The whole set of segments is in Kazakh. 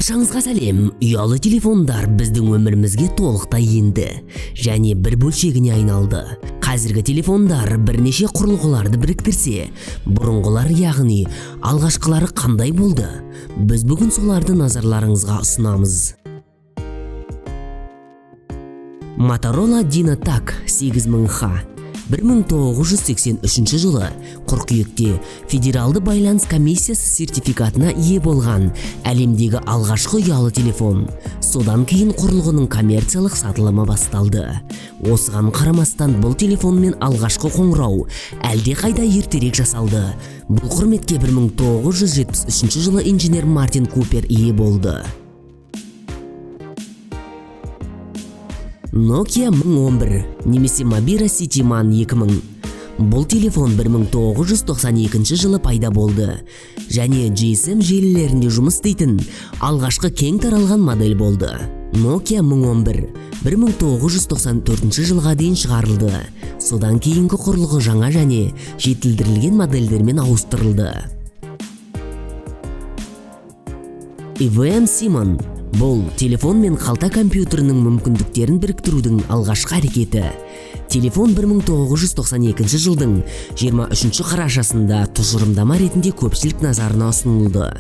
Баршаңызға сәлем. Ұялы телефондар біздің өмірімізге толықтай енді және бір бөлшегіне айналды. Қазіргі телефондар бірнеше құрылғыларды біріктірсе, бұрынғылар яғни алғашқылары қандай болды? Біз бүгін соларды назарларыңызға ұсынамыз. Motorola DynaTAC 8000H 1983 жылы қыркүйекте Федералды байланыс комиссиясы сертификатына ие болған әлемдегі алғашқы ұялы телефон. Содан кейін құрылғының коммерциялық сатылымы басталды. Осыған қарамастан бұл телефонмен алғашқы қоңырау әлде қайда ертерек жасалды. Бұл құрметке 1973 жылы инженер Мартин Купер ие болды. Nokia 1011 немесе Mobira Cityman 2000. Бұл телефон 1992 жылы пайда болды және GSM желілерінде жұмыс істейтін алғашқы кең таралған модель болды. Nokia 1011 1994 жылға дейін шығарылды. Содан кейінгі құрылғы жаңа және жетілдірілген модельдермен ауыстырылды. IBM Simon. Бұл телефон мен қалта компьютерінің мүмкіндіктерін біріктірудің алғашқы әрекеті. Телефон 1992 жылдың 23 қарашасында тұжырымдама ретінде көпшілік назарына ұсынылды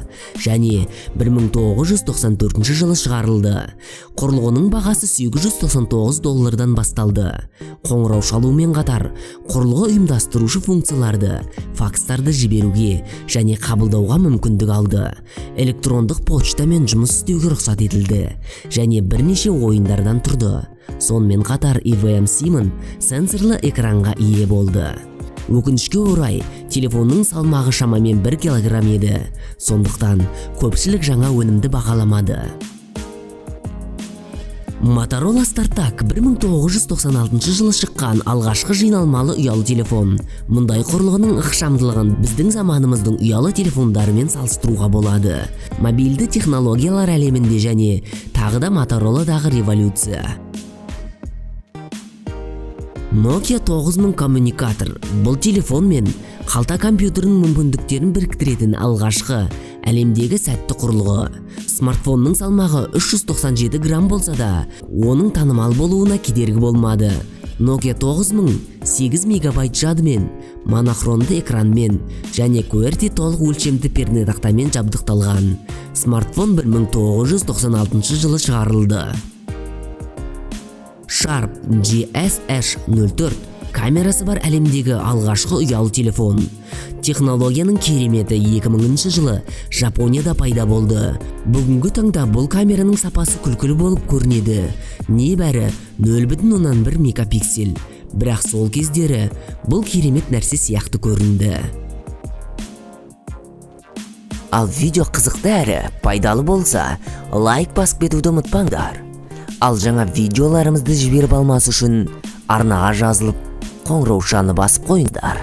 және 1994 жылы шығарылды. Құрылғының бағасы $899 басталды. Қоңырау шалумен қатар, құрылғы ұйымдастырушы функцияларды, факстарды жіберуге және қабылдауға мүмкіндік алды. Электрондық почтамен жұмыс істеуге рұқсат етілді және бірнеше ойындардан тұрды. Сонымен қатар IBM Simon сенсорлы экранға ие болды. Өкінішке орай, телефонның салмағы шамамен 1 килограмм еді. Сондықтан көпшілік жаңа өнімді бағаламады. Motorola StarTAC 1996 жылы шыққан алғашқы жиналмалы ұялы телефон. Мұндай құрылғының ықшамдылығын біздің заманымыздың ұялы телефондарымен салыстыруға болады. Мобильді технологиялар әлемінде және тағы да Motorola'дағы революция. Nokia 9000 коммуникатор. Бұл телефон мен қалта компьютерінің мүмкіндіктерін біріктіретін алғашқы әлемдегі сәтті құрылғы. Смартфонның салмағы 397 грамм болса да, оның танымал болуына кедергі болмады. Nokia 9000 8 мегабайт жадымен, монохромды экранмен және QWERTY толық өлшемді пернетақтамен жабдықталған. Смартфон 1996 жылы шығарылды. Sharp GS-H04 камерасы бар әлемдегі алғашқы ұялы телефон. Технологияның кереметі 2000 жылы Жапонияда пайда болды. Бүгінгі таңда бұл камераның сапасы күлкілі болып көрінеді. Небәрі 0,1 мегапиксель. Бірақ сол кездері бұл керемет нәрсе сияқты көрінді. Ал видео қызықты әрі пайдалы болса, лайк басып кетуді ұмытпаңдар. Ал жаңа видеоларымызды жіберіп алмас үшін арнаға жазылып, қоңыраушаны басып қойыңдар.